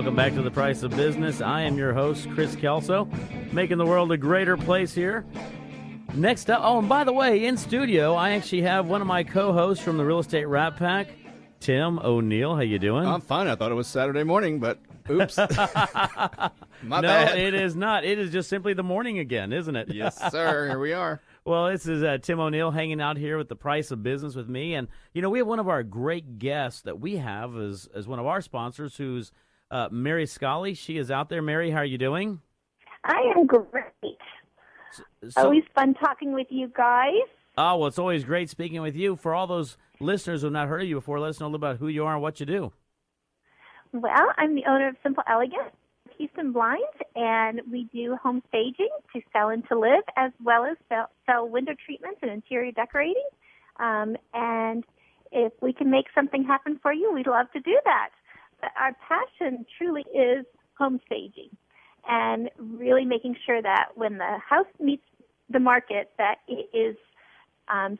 Welcome back to The Price of Business. I am your host, Chris Kelso, making the world a greater place here. Next up, and by the way, in studio, I actually have one of my co-hosts from the Real Estate Rap Pack, Tim Oneil. How you doing? I'm fine. I thought it was Saturday morning, but oops. My no, bad. It is not. It is just simply the morning again, isn't it? Yes, sir. Here we are. Well, this is Tim Oneil hanging out here with The Price of Business with me. And, you know, we have one of our great guests that we have as one of our sponsors, who's Mary Scali. She is out there. Mary, how are you doing? I am great. Always fun talking with you guys. Oh, well, it's always great speaking with you. For all those listeners who have not heard of you before, let us know a little about who you are and what you do. Well, I'm the owner of Simple Elegant Houston Blinds, and we do home staging to sell and to live, as well as sell window treatments and interior decorating. And if we can make something happen for you, we'd love to do that. But our passion truly is home staging and really making sure that when the house meets the market, that it is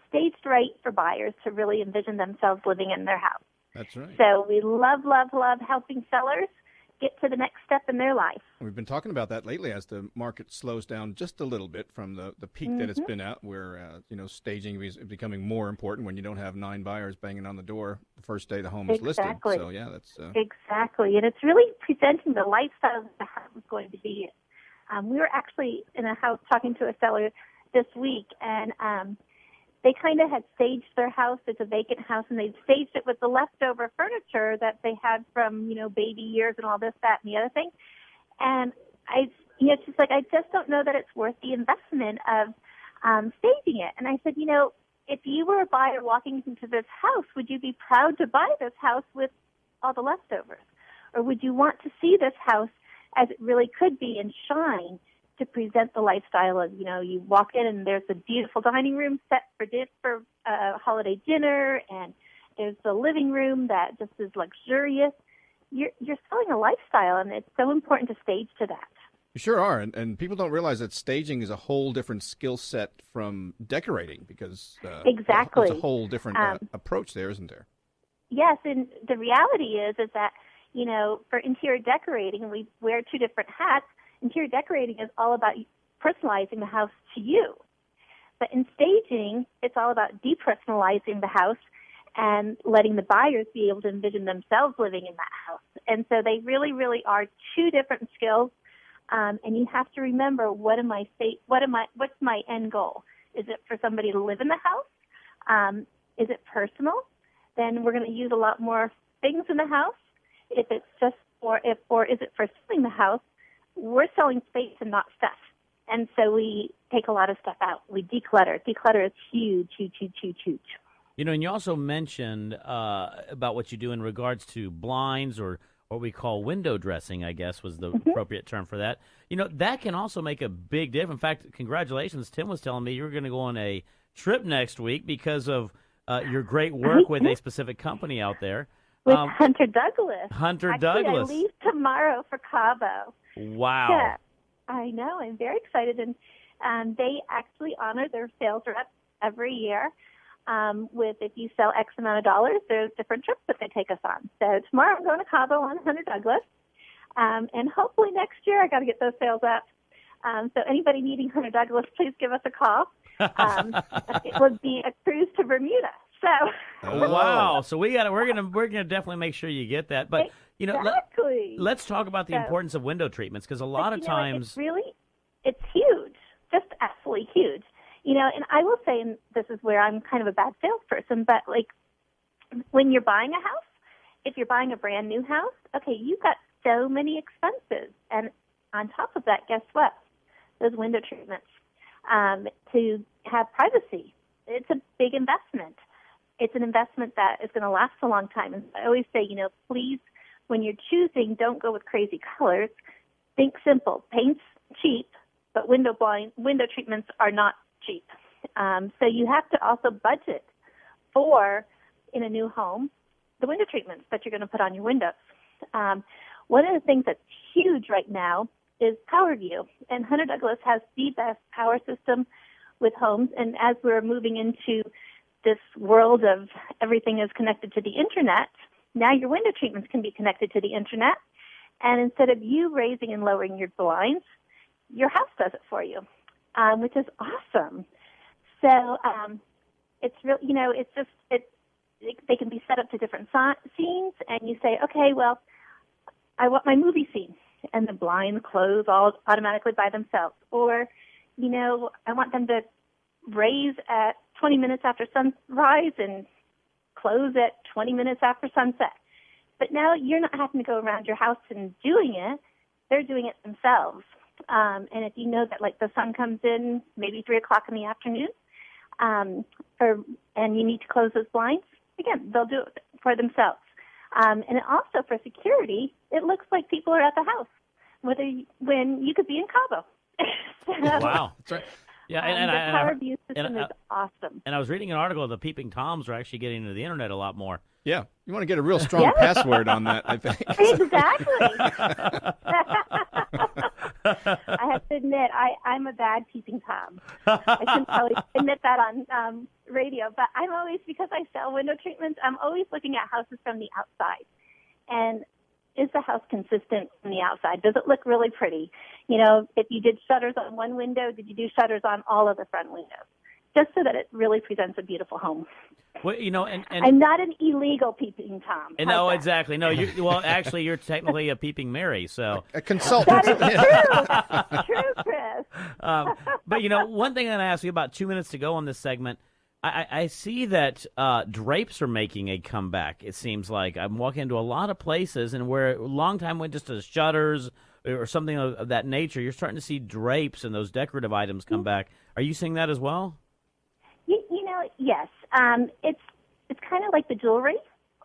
staged right for buyers to really envision themselves living in their house. That's right. So we love helping sellers get to the next step in their life. We've been talking about that lately as the market slows down just a little bit from the peak that it's been at, where staging is becoming more important when you don't have 9 buyers banging on the door the first day the home is listed. So yeah, that's exactly, and it's really presenting the lifestyle that the house is going to be in. We were actually in a house talking to a seller this week, and they kind of had staged their house. It's a vacant house, and they'd staged it with the leftover furniture that they had from, baby years and all this, that, and the other thing. And it's just like, I just don't know that it's worth the investment of staging it. And I said, if you were a buyer walking into this house, would you be proud to buy this house with all the leftovers? Or would you want to see this house as it really could be and shine to present the lifestyle of, you walk in and there's a beautiful dining room set for holiday dinner, and there's the living room that just is luxurious. You're selling a lifestyle, and it's so important to stage to that. You sure are, and people don't realize that staging is a whole different skill set from decorating, because exactly, it's a whole different approach there, isn't there? Yes, and the reality is that, for interior decorating, we wear 2 different hats. Interior decorating is all about personalizing the house to you. But in staging, it's all about depersonalizing the house and letting the buyers be able to envision themselves living in that house. And so they really, really are 2 different skills. And you have to remember, what's my end goal? Is it for somebody to live in the house? Is it personal? Then we're going to use a lot more things in the house. If it's just or is it for selling the house? We're selling space and not stuff. And so we take a lot of stuff out. We declutter. Declutter is huge, huge, huge, huge, huge. And you also mentioned about what you do in regards to blinds, or what we call window dressing, I guess was the appropriate term for that. That can also make a big difference. In fact, congratulations. Tim was telling me you were going to go on a trip next week because of your great work with a specific company out there. With Hunter Douglas. Actually, I leave tomorrow for Cabo. Wow. Yeah, I know. I'm very excited. And they actually honor their sales reps every year with, if you sell X amount of dollars, there's different trips that they take us on. So tomorrow I'm going to Cabo on Hunter Douglas. And hopefully next year I got to get those sales up. So anybody needing Hunter Douglas, please give us a call. It would be a cruise to Bermuda. So. Wow. So we're gonna definitely make sure you get that. But exactly. Let's talk about the importance of window treatments, because a lot of times it's huge, just absolutely huge. And I will say, and this is where I'm kind of a bad salesperson, but like when you're buying a house, if you're buying a brand new house, okay, you've got so many expenses, and on top of that, guess what? Those window treatments to have privacy. It's a big investment. It's an investment that is going to last a long time. And I always say, please, when you're choosing, don't go with crazy colors. Think simple. Paint's cheap, but window treatments are not cheap. So you have to also budget for, in a new home, the window treatments that you're going to put on your windows. One of the things that's huge right now is power view. And Hunter Douglas has the best power system with homes. And as we're moving into this world of everything is connected to the internet, now your window treatments can be connected to the internet, And instead of you raising and lowering your blinds, your house does it for you, which is awesome. So it's real, it's just they can be set up to different scenes, and you say, okay, well, I want my movie scene, and the blinds close all automatically by themselves. Or, I want them to raise at 20 minutes after sunrise and close at 20 minutes after sunset. But now you're not having to go around your house and doing it. They're doing it themselves. And if you know that, like, the sun comes in maybe 3 o'clock in the afternoon, and you need to close those blinds, again, they'll do it for themselves. And also for security, it looks like people are at the house, when you could be in Cabo. Wow. That's right. Yeah, and the Power View system is awesome. And I was reading an article, the peeping Toms are actually getting into the internet a lot more. Yeah, you want to get a real strong password on that, I think. Exactly. I have to admit, I'm a bad peeping Tom. I shouldn't probably admit that on radio, but I'm always, because I sell window treatments, I'm always looking at houses from the outside. And is the house consistent from the outside? Does it look really pretty? If you did shutters on one window, did you do shutters on all of the front windows? Just so that it really presents a beautiful home. Well, and I'm not an illegal peeping Tom. No, exactly. No, actually, you're technically a peeping Mary, so a consultant. That is true. True, Chris. But one thing I'm going to ask you about 2 minutes to go on this segment. I see that drapes are making a comeback. It seems like I'm walking into a lot of places, and where a long time went just to shutters or something of that nature, you're starting to see drapes and those decorative items come back. Are you seeing that as well? Yes. It's kind of like the jewelry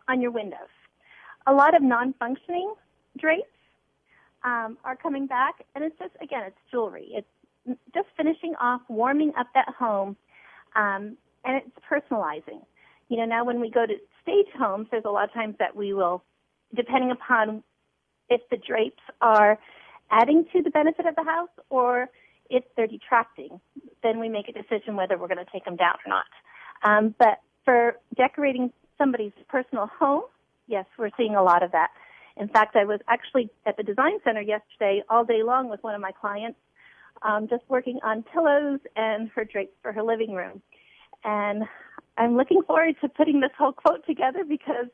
on your windows. A lot of non-functioning drapes are coming back, and it's just, again, it's jewelry. It's just finishing off, warming up that home, and it's personalizing. Now when we go to stage homes, there's a lot of times that we will, depending upon if the drapes are adding to the benefit of the house or if they're detracting, then we make a decision whether we're going to take them down or not. But for decorating somebody's personal home, yes, we're seeing a lot of that. In fact, I was actually at the Design Center yesterday all day long with one of my clients, just working on pillows and her drapes for her living room. And I'm looking forward to putting this whole quote together because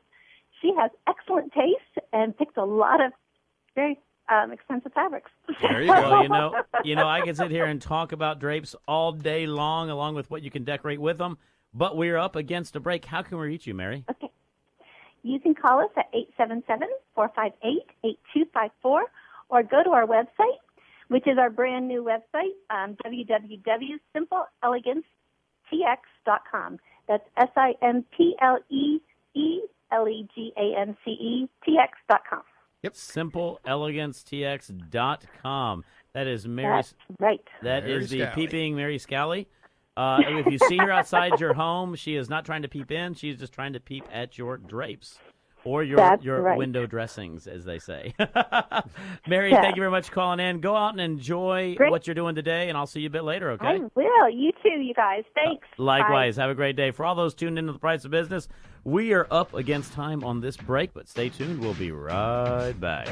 she has excellent taste and picked a lot of very expensive fabrics. There you go. Well, I can sit here and talk about drapes all day long, along with what you can decorate with them. But we're up against a break. How can we reach you, Mary? Okay. You can call us at 877-458-8254 or go to our website, which is our brand new website, www.simpleelegancetx.com. That's SimpleEleganceTX.com. Yep. SimpleEleganceTX.com. That is Mary. That's right. That Mary is the Scali. peeping Mary Scali. If you see her outside your home, she is not trying to peep in. She's just trying to peep at your drapes or your right. window dressings, as they say. Mary, Thank you very much for calling in. Go out and enjoy what you're doing today, and I'll see you a bit later, okay? I will. You too, you guys. Thanks. Likewise. Bye. Have a great day. For all those tuned into The Price of Business, we are up against time on this break, but stay tuned. We'll be right back.